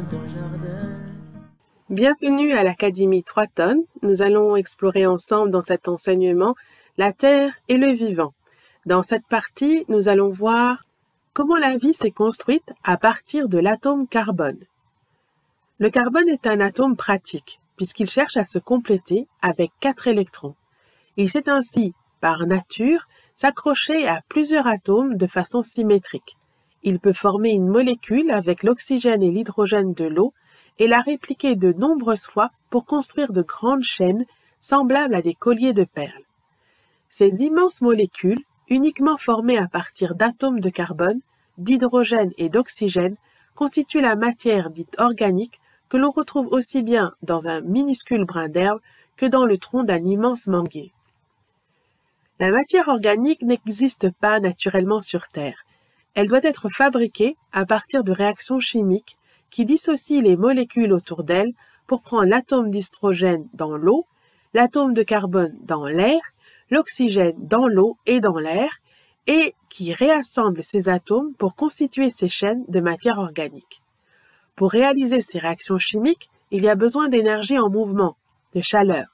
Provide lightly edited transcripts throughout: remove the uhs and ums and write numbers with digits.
ton jardin. Bienvenue à l'Académie 3 tonnes. Nous allons explorer ensemble dans cet enseignement la Terre et le vivant. Dans cette partie, nous allons voir comment la vie s'est construite à partir de l'atome carbone. Le carbone est un atome pratique puisqu'il cherche à se compléter avec 4 électrons. Il sait ainsi, par nature, s'accrocher à plusieurs atomes de façon symétrique. Il peut former une molécule avec l'oxygène et l'hydrogène de l'eau et la répliquer de nombreuses fois pour construire de grandes chaînes semblables à des colliers de perles. Ces immenses molécules, uniquement formées à partir d'atomes de carbone, d'hydrogène et d'oxygène, constituent la matière dite organique que l'on retrouve aussi bien dans un minuscule brin d'herbe que dans le tronc d'un immense manguier. La matière organique n'existe pas naturellement sur Terre. Elle doit être fabriquée à partir de réactions chimiques qui dissocient les molécules autour d'elle pour prendre l'atome d'hydrogène dans l'eau, l'atome de carbone dans l'air, l'oxygène dans l'eau et dans l'air, et qui réassemble ces atomes pour constituer ces chaînes de matière organique. Pour réaliser ces réactions chimiques, il y a besoin d'énergie en mouvement, de chaleur.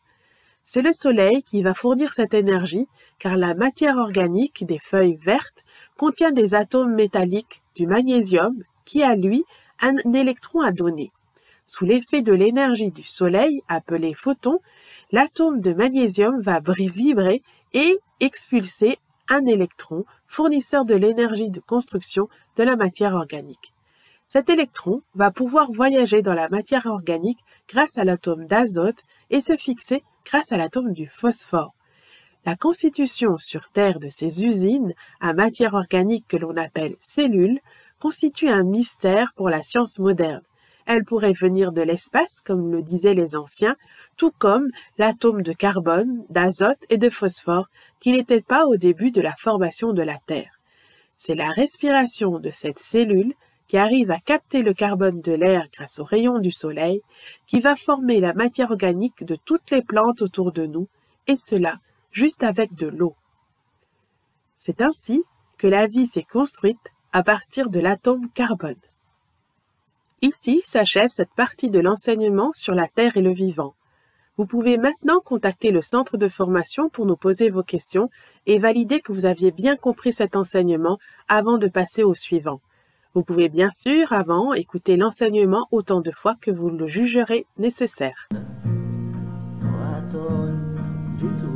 C'est le soleil qui va fournir cette énergie car la matière organique des feuilles vertes contient des atomes métalliques du magnésium qui a lui un électron à donner. Sous l'effet de l'énergie du soleil, appelée photon, l'atome de magnésium va vibrer et expulser un électron, fournisseur de l'énergie de construction de la matière organique. Cet électron va pouvoir voyager dans la matière organique grâce à l'atome d'azote et se fixer grâce à l'atome du phosphore. La constitution sur Terre de ces usines à matière organique que l'on appelle cellules constitue un mystère pour la science moderne. Elle pourrait venir de l'espace, comme le disaient les anciens, tout comme l'atome de carbone, d'azote et de phosphore qui n'étaient pas au début de la formation de la Terre. C'est la respiration de cette cellule qui arrive à capter le carbone de l'air grâce aux rayons du soleil, qui va former la matière organique de toutes les plantes autour de nous, et cela juste avec de l'eau. C'est ainsi que la vie s'est construite à partir de l'atome carbone. Ici s'achève cette partie de l'enseignement sur la Terre et le vivant. Vous pouvez maintenant contacter le centre de formation pour nous poser vos questions et valider que vous aviez bien compris cet enseignement avant de passer au suivant. Vous pouvez bien sûr, avant, écouter l'enseignement autant de fois que vous le jugerez nécessaire. 3 tonnes du tout.